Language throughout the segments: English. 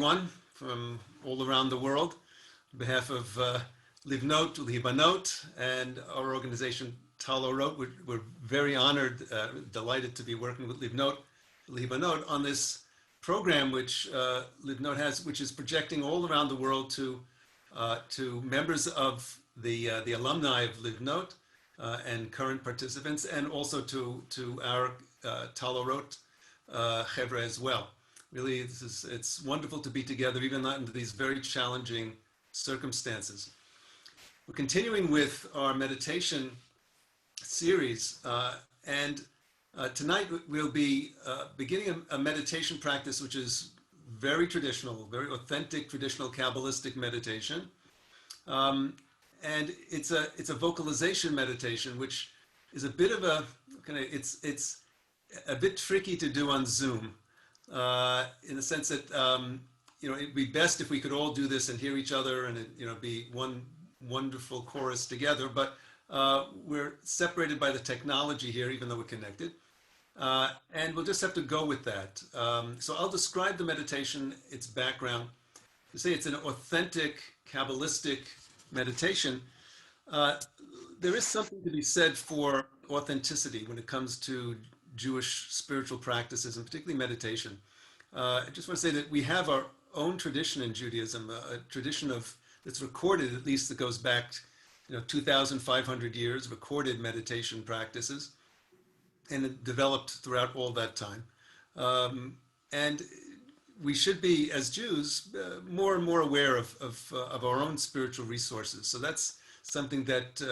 Everyone from all around the world. On behalf of Livnot, Libanot, and our organization Talorot, we're very honored, delighted to be working with Livnot, Libanot on this program which Livnot has, which is projecting all around the world to members of the alumni of Livnot and current participants, and also to our Talorot Chevra as well. Really, it's wonderful to be together, even under these very challenging circumstances. We're continuing with our meditation series, and tonight we'll be beginning a meditation practice which is very traditional, very authentic, traditional Kabbalistic meditation. And it's a vocalization meditation, which is a bit of a it's a bit tricky to do on Zoom. In the sense that it'd be best if we could all do this and hear each other and be one wonderful chorus together. But we're separated by the technology here, even though we're connected, and we'll just have to go with that. So I'll describe the meditation, its background. To say it's an authentic Kabbalistic meditation. There is something to be said for authenticity when it comes to Jewish spiritual practices, and particularly meditation. I just want to say that we have our own tradition in Judaism, a tradition that's recorded, at least that goes back 2,500 years, recorded meditation practices, and it developed throughout all that time. And we should be, as Jews, more and more aware of our own spiritual resources. So that's something that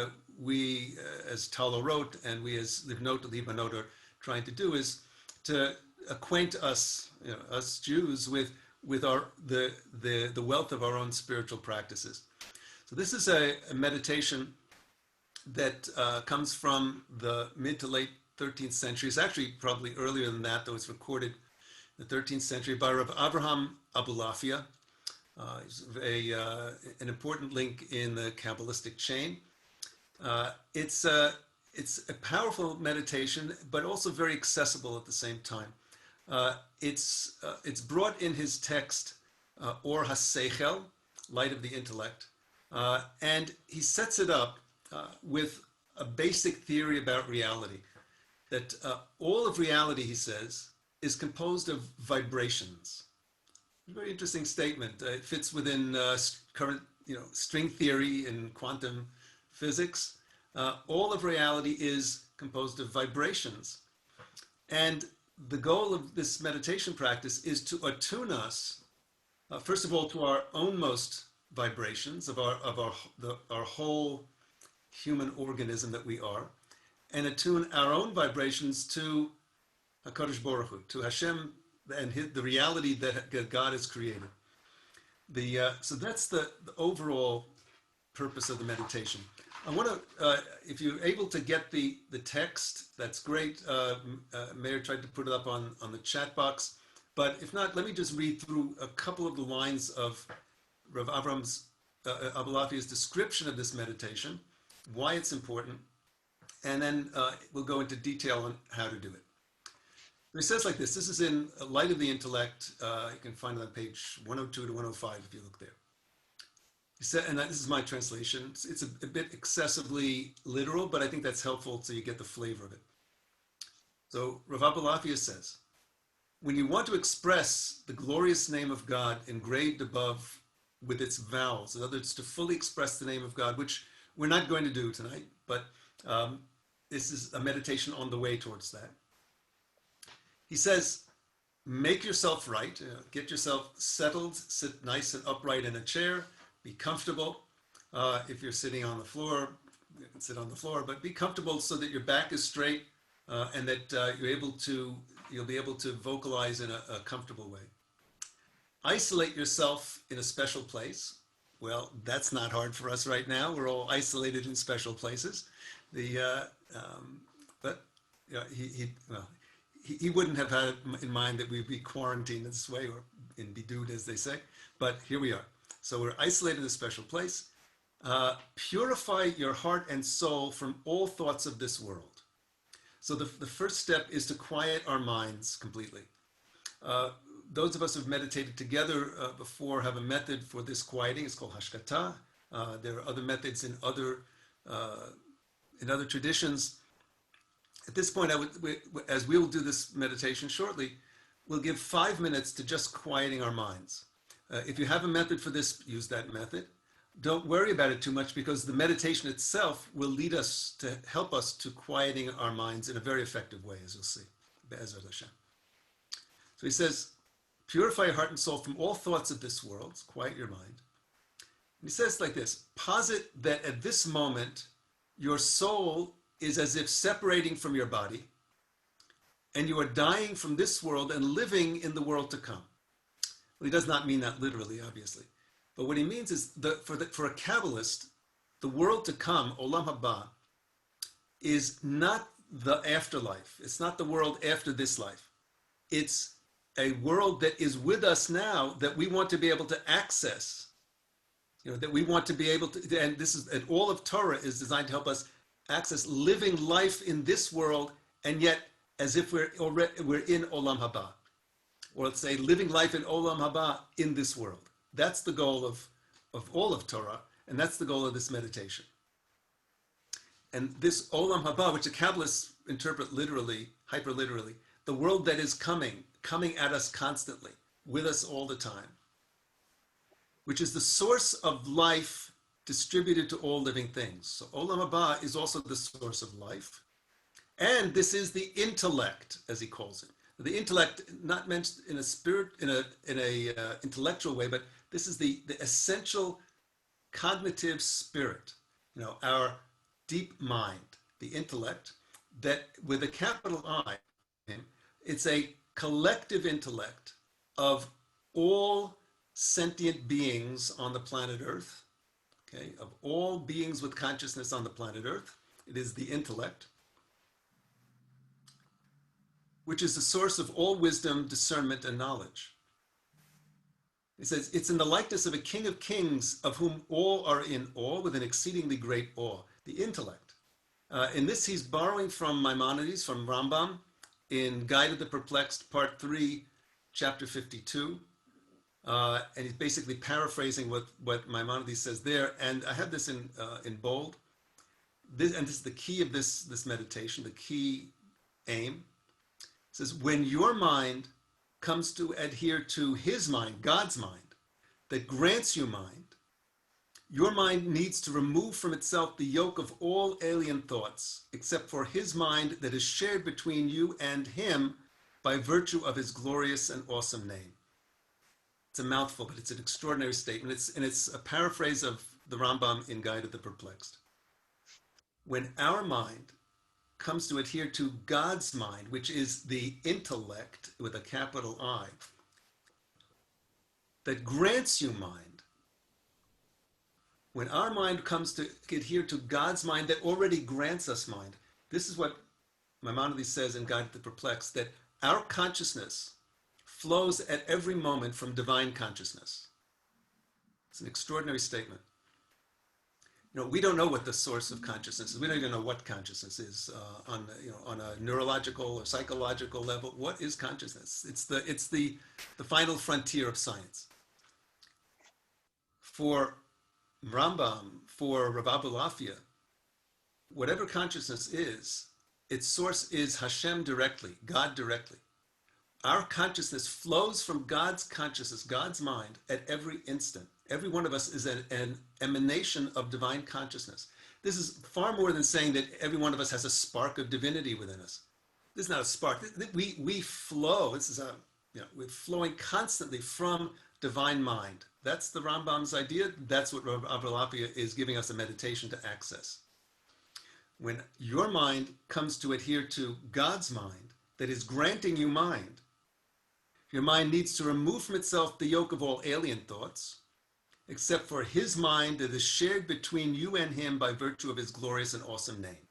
we as Talorot and we as Livnot, Libanot are trying to do, is to acquaint us, us Jews, with the wealth of our own spiritual practices. So this is a meditation that comes from the mid to late 13th century. It's actually probably earlier than that, though it's recorded in the 13th century by Rav Avraham Abulafia. He's an important link in the Kabbalistic chain. It's a powerful meditation, but also very accessible at the same time. It's brought in his text, Or HaSeichel, Light of the Intellect, and he sets it up with a basic theory about reality, that all of reality, he says, is composed of vibrations. Very interesting statement. It fits within current string theory and quantum physics. All of reality is composed of vibrations. And the goal of this meditation practice is to attune us, first of all, to our ownmost vibrations of our whole human organism that we are, and attune our own vibrations to HaKadosh Baruch Hu, to Hashem and the reality that God has created. So that's the overall purpose of the meditation. I want to, if you're able to get the text, that's great. Meir tried to put it up on the chat box, but if not, let me just read through a couple of the lines of Rav Avram's Abulafia's description of this meditation, why it's important, and then we'll go into detail on how to do it. He says like this. This is in Light of the Intellect. You can find it on page 102 to 105 if you look there. He said, and this is my translation. It's a bit excessively literal, but I think that's helpful so you get the flavor of it. So Rav Abulafia says, when you want to express the glorious name of God engraved above with its vowels, in other words, to fully express the name of God, which we're not going to do tonight, but this is a meditation on the way towards that. He says, make yourself right, get yourself settled, sit nice and upright in a chair, be comfortable. If you're sitting on the floor, you can sit on the floor, but be comfortable so that your back is straight and that you'll be able to vocalize in a comfortable way. Isolate yourself in a special place. Well, that's not hard for us right now. We're all isolated in special places. But he wouldn't have had in mind that we'd be quarantined this way, or in bidud, as they say. But here we are. So we're isolated in a special place. Purify your heart and soul from all thoughts of this world. So the first step is to quiet our minds completely. those of us who've meditated together before have a method for this quieting. It's called hashkata. There are other methods in other traditions. At this point, as we'll do this meditation shortly, we'll give 5 minutes to just quieting our minds. If you have a method for this, use that method. Don't worry about it too much because the meditation itself will lead us to help us to quieting our minds in a very effective way, as you'll see. Be'ezrat Hashem. So he says, purify your heart and soul from all thoughts of this world, quiet your mind. And he says like this, posit that at this moment, your soul is as if separating from your body, and you are dying from this world and living in the world to come. Well, he does not mean that literally, obviously. But what he means is, for a Kabbalist, the world to come, Olam Haba, is not the afterlife. It's not the world after this life. It's a world that is with us now that we want to be able to access. That we want to be able to, and all of Torah is designed to help us access living life in this world, and yet as if we're in Olam Haba. Or let's say living life in Olam Haba in this world. That's the goal of all of Torah, and that's the goal of this meditation. And this Olam Haba, which the Kabbalists interpret literally, hyper-literally, the world that is coming at us constantly, with us all the time, which is the source of life distributed to all living things. So Olam Haba is also the source of life. And this is the intellect, as he calls it. The intellect, not mentioned in a spirit, in a intellectual way, but this is the essential cognitive spirit, our deep mind, the intellect, that with a capital I, it's a collective intellect of all sentient beings on the planet Earth, okay, of all beings with consciousness on the planet Earth. It is the intellect, which is the source of all wisdom, discernment, and knowledge. He says, it's in the likeness of a king of kings of whom all are in awe with an exceedingly great awe, the intellect. In this, he's borrowing from Maimonides, from Rambam, in Guide of the Perplexed, Part 3, Chapter 52. And he's basically paraphrasing what Maimonides says there. And I have this in bold. This is the key of this meditation, the key aim. It says, when your mind comes to adhere to his mind, God's mind, that grants you mind, your mind needs to remove from itself the yoke of all alien thoughts, except for his mind that is shared between you and him by virtue of his glorious and awesome name. It's a mouthful, but it's an extraordinary statement. It's a paraphrase of the Rambam in Guide of the Perplexed. When our mind comes to adhere to God's mind, which is the intellect with a capital I, that grants you mind, when our mind comes to adhere to God's mind that already grants us mind, this is what Maimonides says in Guide to the Perplexed, that our consciousness flows at every moment from divine consciousness. It's an extraordinary statement. We don't know what the source of consciousness is. We don't even know what consciousness is on a neurological or psychological level. What is consciousness? It's the final frontier of science. For Rambam, for Rav Abulafia, whatever consciousness is, its source is Hashem directly, God directly. Our consciousness flows from God's consciousness, God's mind, at every instant. Every one of us is an emanation of divine consciousness. This is far more than saying that every one of us has a spark of divinity within us. This is not a spark. We flow. We're flowing constantly from divine mind. That's the Rambam's idea. That's what Rav Abulafia is giving us a meditation to access. When your mind comes to adhere to God's mind that is granting you mind, your mind needs to remove from itself the yoke of all alien thoughts, except for his mind that is shared between you and him by virtue of his glorious and awesome name.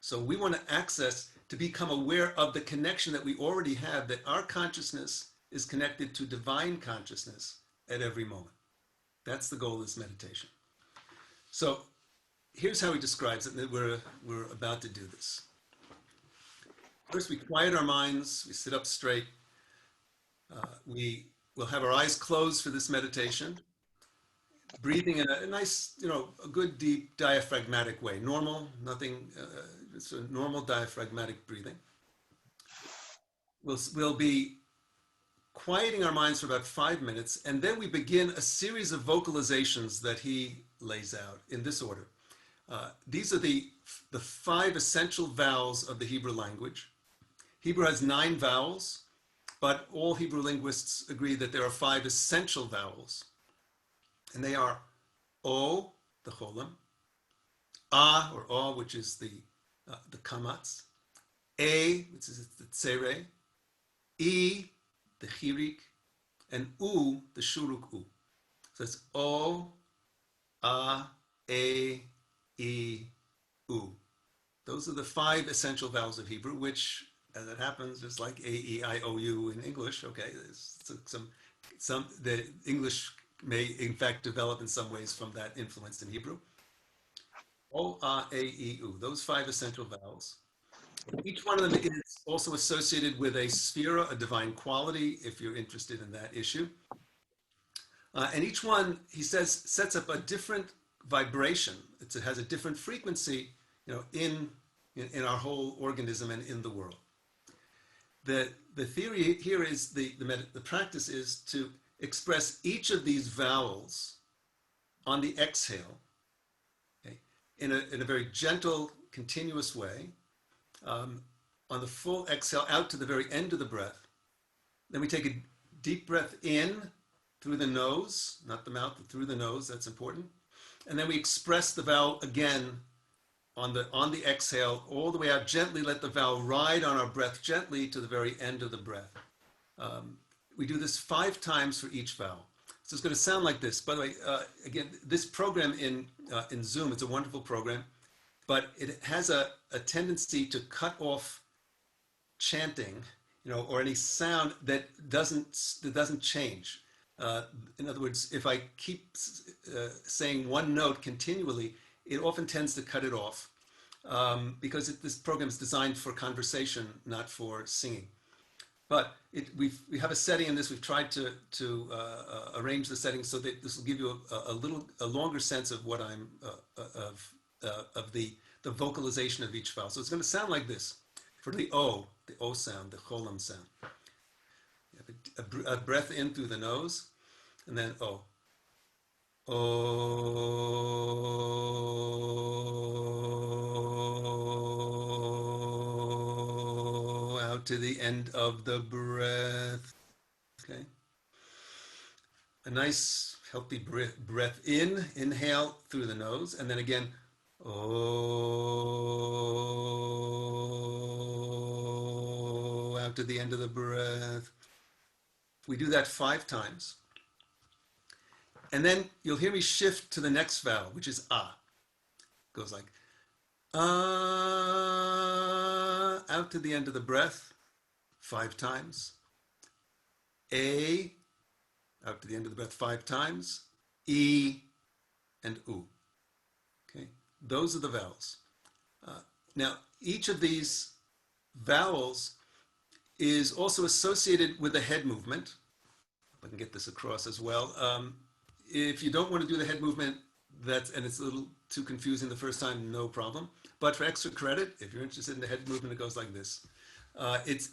So we want to access, to become aware of the connection that we already have, that our consciousness is connected to divine consciousness at every moment. That's the goal of this meditation. So here's how he describes it, that we're about to do this. First, we quiet our minds, we sit up straight, We will have our eyes closed for this meditation, breathing in a nice, a good deep diaphragmatic way. Normal, nothing, it's a normal diaphragmatic breathing. We'll be quieting our minds for about 5 minutes, and then we begin a series of vocalizations that he lays out in this order. These are the 5 essential vowels of the Hebrew language. Hebrew has 9 vowels, but all Hebrew linguists agree that there are 5 essential vowels. And they are O, the cholam, A, or O, which is the kamatz, A, which is the tsere, E, the chirik, and U, the shuruk U. So it's O, A, E, U. Those are the 5 essential vowels of Hebrew, which, as it happens, is like A, E, I, O, U in English. Okay, there's the English may in fact develop in some ways from that influence in Hebrew. O, A, E, U, those 5 essential vowels. Each one of them is also associated with a sphera, a divine quality, if you're interested in that issue. And each one, he says, sets up a different vibration. It has a different frequency, in our whole organism and in the world. The theory here is the practice is to express each of these vowels on the exhale, okay, in a very gentle, continuous way, on the full exhale out to the very end of the breath. Then we take a deep breath in through the nose, not the mouth, but through the nose. That's important. And then we express the vowel again on the exhale all the way out. Gently let the vowel ride on our breath gently to the very end of the breath. We do this 5 times for each vowel. So it's going to sound like this. By the way, again, this program in Zoom, it's a wonderful program, but it has a tendency to cut off chanting, or any sound that doesn't change. In other words, if I keep saying one note continually, it often tends to cut it off because this program is designed for conversation, not for singing. But we have a setting in this. We've tried to arrange the settings so that this will give you a longer sense of what I'm of the vocalization of each vowel. So it's going to sound like this for the O sound, the cholam sound. You have a breath in through the nose, and then O. O, out to the end of the breath. Okay. A nice healthy breath in, inhale through the nose, and then again, O, out to the end of the breath. We do that 5 times. And then you'll hear me shift to the next vowel, which is A. It goes like, out to the end of the breath, 5 times. A, out to the end of the breath 5 times. E, and U. Okay, those are the vowels. Now, each of these vowels is also associated with a head movement. I can get this across as well. If you don't want to do the head movement, and it's a little too confusing the first time, no problem. But for extra credit, if you're interested in the head movement, it goes like this. It's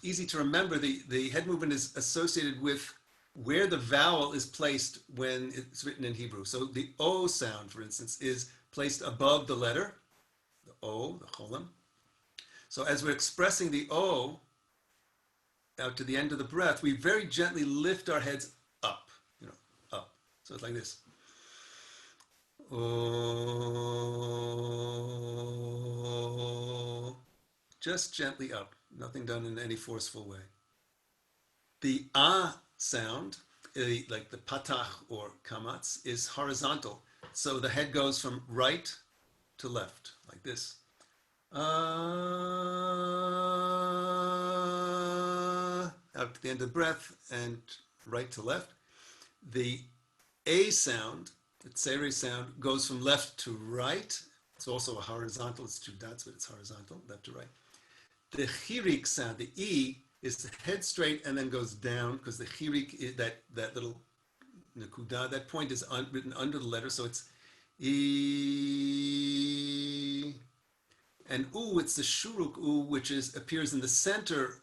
easy to remember. The head movement is associated with where the vowel is placed when it's written in Hebrew. So the O sound, for instance, is placed above the letter, the O, the cholam. So as we're expressing the O out to the end of the breath, we very gently lift our heads up, up. So it's like this. O, just gently up, nothing done in any forceful way. The A sound, like the patach or kamatz, is horizontal. So the head goes from right to left, like this. Out to the end of the breath and right to left. The A sound, the tsere sound, goes from left to right. It's also a horizontal, it's 2 dots, but it's horizontal, left to right. The chirik sound, the E, is the head straight and then goes down, because the chirik, that little nekuda, that point is written under the letter, so it's E. And U, it's the shuruk U, which appears in the center,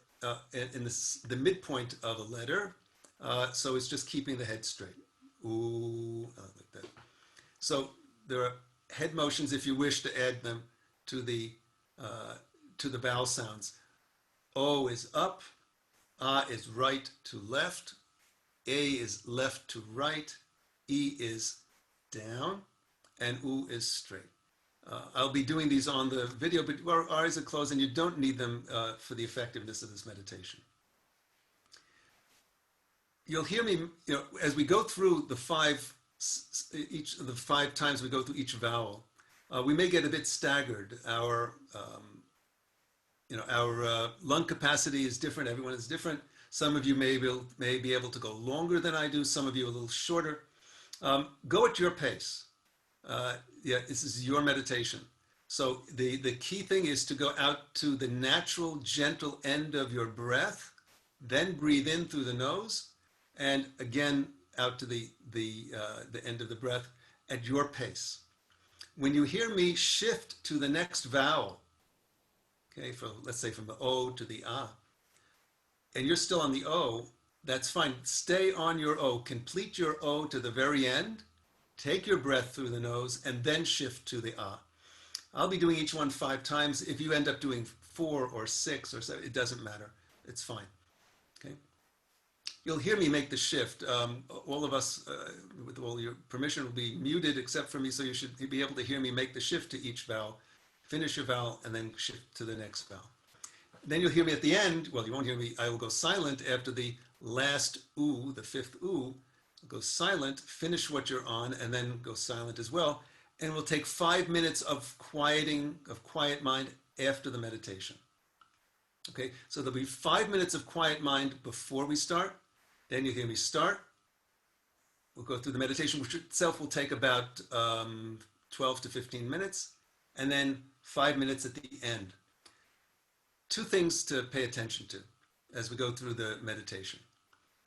in the midpoint of a letter. So it's just keeping the head straight. U, like that. So there are head motions if you wish to add them to the vowel sounds. O is up, A is right to left, A is left to right, E is down, and U is straight. I'll be doing these on the video, but our eyes are closed and you don't need them for the effectiveness of this meditation. You'll hear me, as we go through the five times we go through each vowel, we may get a bit staggered. Our lung capacity is different. Everyone is different. Some of you may be able to go longer than I do. Some of you a little shorter. Go at your pace. This is your meditation. So the key thing is to go out to the natural, gentle end of your breath, then breathe in through the nose, and again out to the end of the breath at your pace. When you hear me shift to the next vowel, okay, let's say from the O to the A, and you're still on the O, that's fine. Stay on your O. Complete your O to the very end. Take your breath through the nose and then shift to the A. I'll be doing each one 5 times. If you end up doing 4 or 6 or 7, it doesn't matter. It's fine. Okay. You'll hear me make the shift. All of us, with all your permission, will be muted except for me, so you should be able to hear me make the shift to each vowel, finish your vowel, and then shift to the next vowel. Then you'll hear me at the end. Well, you won't hear me. I will go silent after the last U, the 5th U. I'll go silent, finish what you're on, and then go silent as well. And we'll take 5 minutes of quiet mind after the meditation. Okay, so there'll be 5 minutes of quiet mind before we start. Then you hear me start. We'll go through the meditation, which itself will take about 12 to 15 minutes, and then 5 minutes at the end. 2 things to pay attention to as we go through the meditation.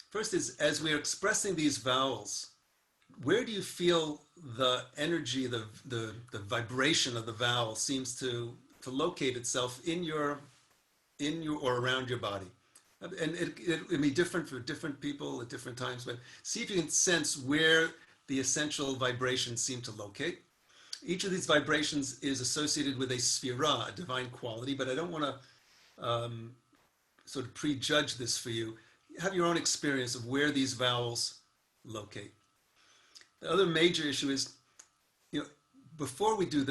First is, as we're expressing these vowels, where do you feel the energy, the vibration of the vowel seems to locate itself in your or around your body? And it'll be different for different people at different times, but see if you can sense where the essential vibrations seem to locate. Each of these vibrations is associated with a sphira, a divine quality, but I don't want to sort of prejudge this for you. Have your own experience of where these vowels locate. The other major issue is, before we do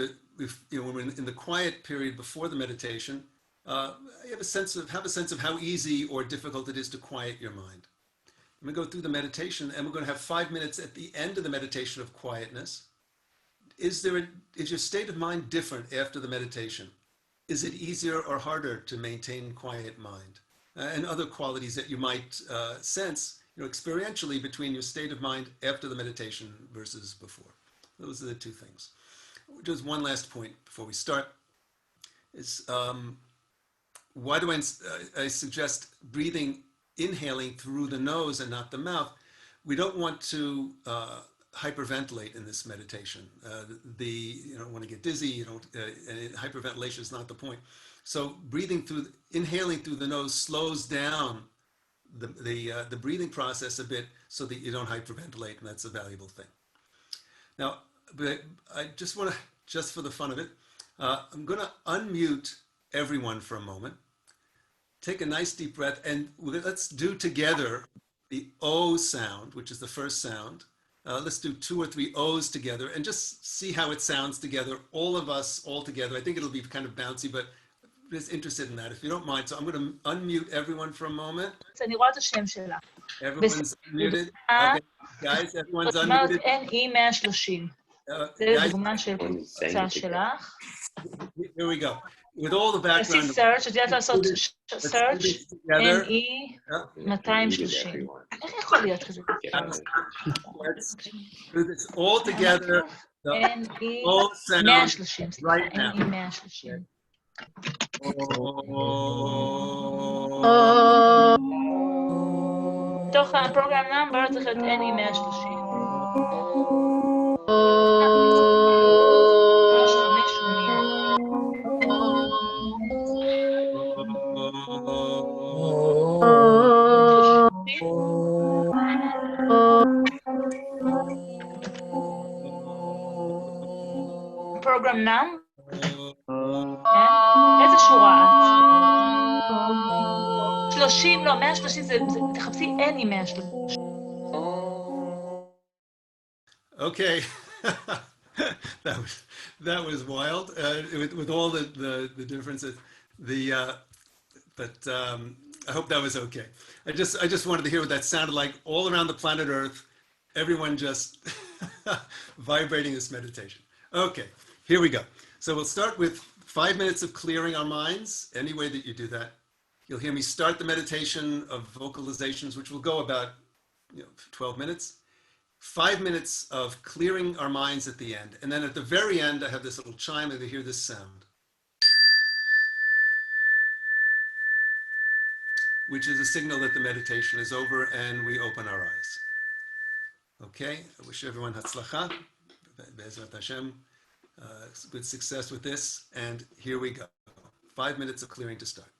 when we're in the quiet period before the meditation, have a sense of how easy or difficult it is to quiet your mind. I'm going to go through the meditation, and we're going to have 5 minutes at the end of the meditation of quietness. Is your state of mind different after the meditation? Is it easier or harder to maintain quiet mind? And other qualities that you might sense, experientially between your state of mind after the meditation versus before. Those are the 2 things. Just one last point before we start is why do I suggest inhaling through the nose and not the mouth? We don't want to hyperventilate in this meditation. You don't want to get dizzy. Hyperventilation is not the point. So inhaling through the nose slows down the breathing process a bit so that you don't hyperventilate, and that's a valuable thing. Now, but I just want to, just for the fun of it, I'm going to unmute everyone for a moment. Take a nice deep breath, and let's do together the O sound, which is the first sound. Let's do 2 or 3 O's together and just see how it sounds together, all of us all together. I think it'll be kind of bouncy, but I'm just interested in that, if you don't mind. So I'm going to unmute everyone for a moment. Everyone's unmuted. Okay, guys, everyone's unmuted. Here we go. With all the background. search, את יודעת לעשות search, NE 230. איך יכול להיות כזה? Let's do this all together. NE O sound 130. right now. NE 130. בתוך הפרוגרם נאמבר צריך להיות NE 130. פרוגרם נאם, איזה שורה את? 30, לא, 130 זה, תחפשי NE 130. Okay. that was wild with all the differences. But I hope that was okay. I just wanted to hear what that sounded like all around the planet Earth. Everyone just vibrating this meditation. Okay, here we go. So we'll start with 5 minutes of clearing our minds. Any way that you do that, you'll hear me start the meditation of vocalizations, which will go about 12 minutes. 5 minutes of clearing our minds at the end. And then at the very end, I have this little chime and you hear this sound, which is a signal that the meditation is over and we open our eyes. Okay, I wish everyone Hatzlacha, Be'ezrat Hashem, good success with this. And here we go. 5 minutes of clearing to start.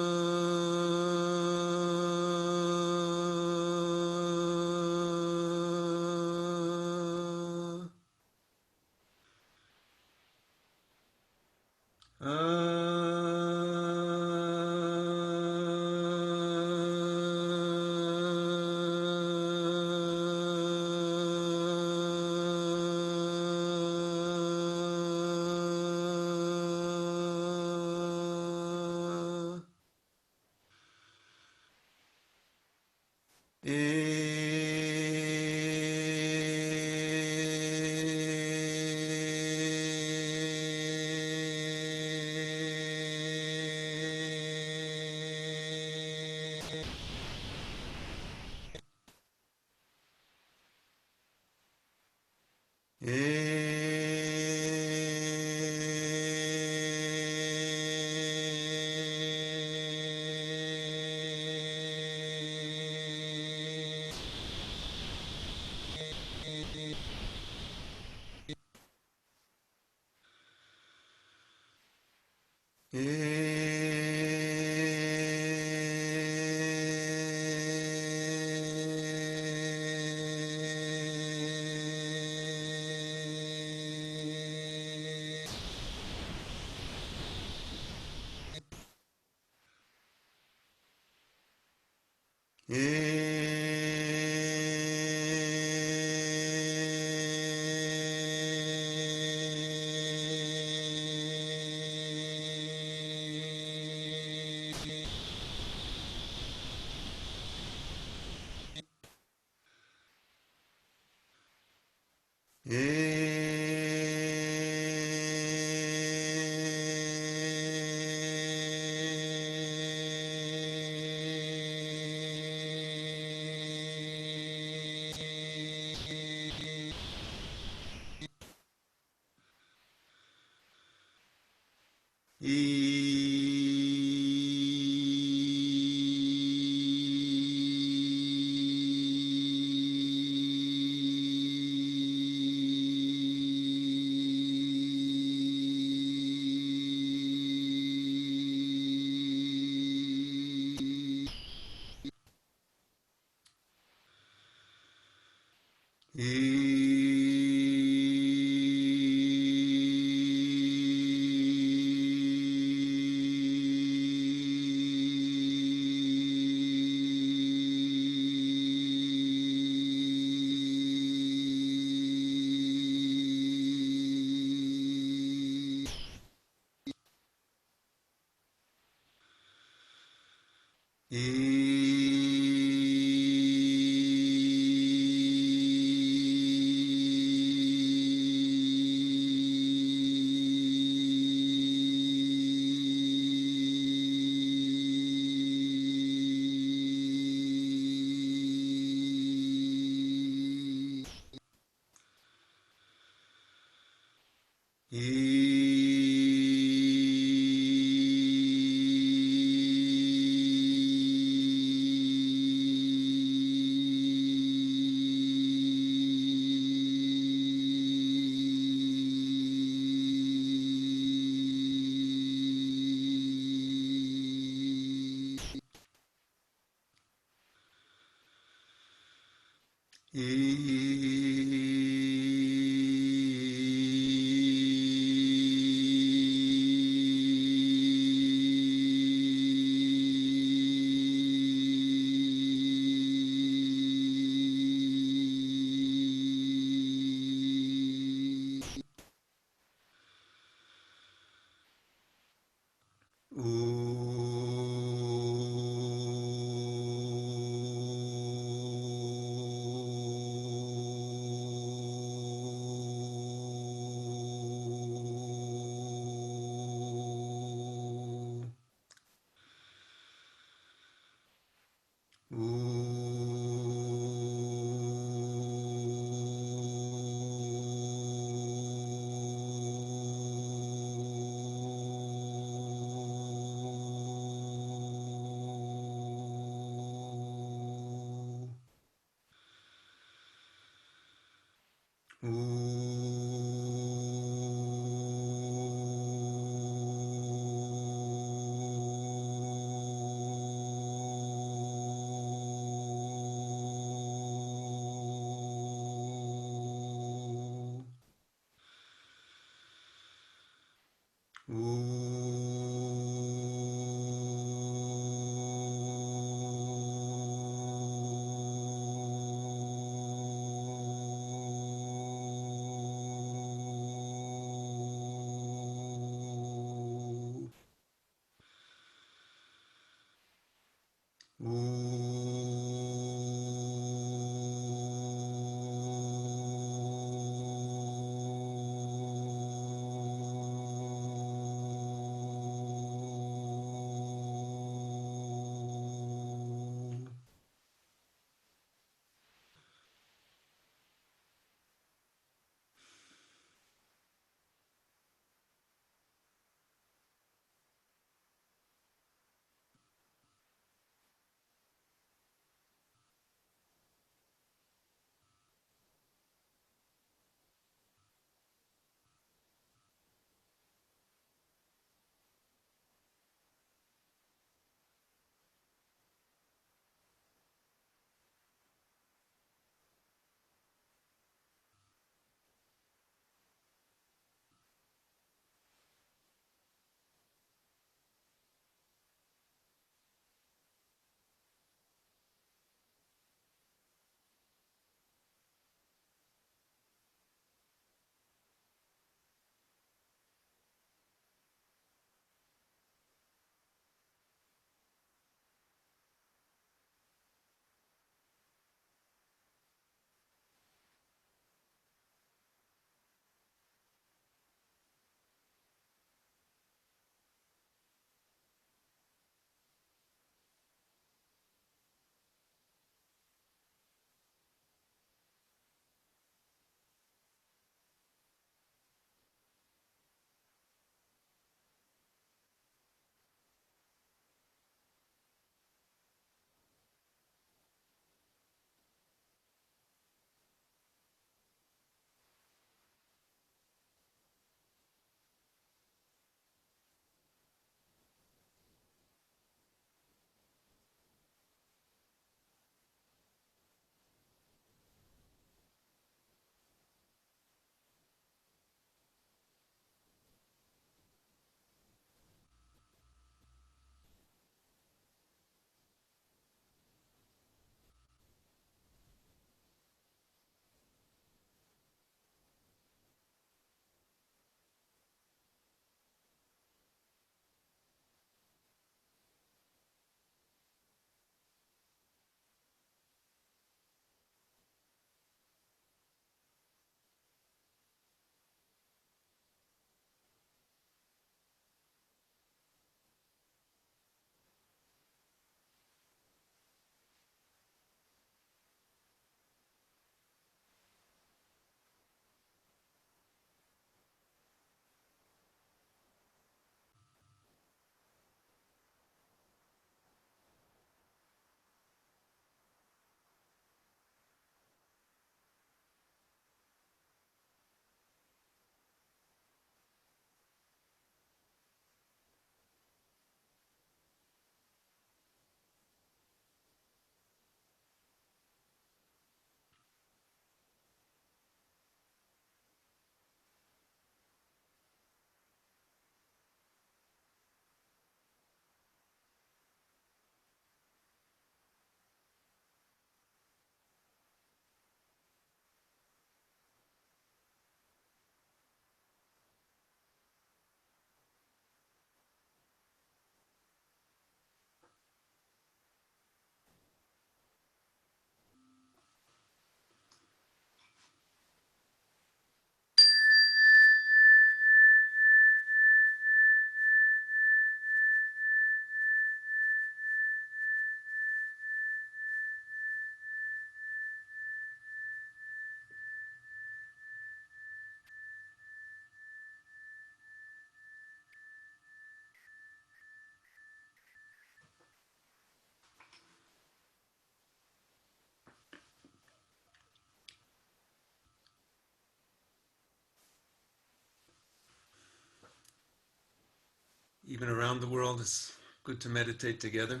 even around the world. It's good to meditate together.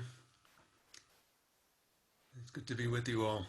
It's good to be with you all.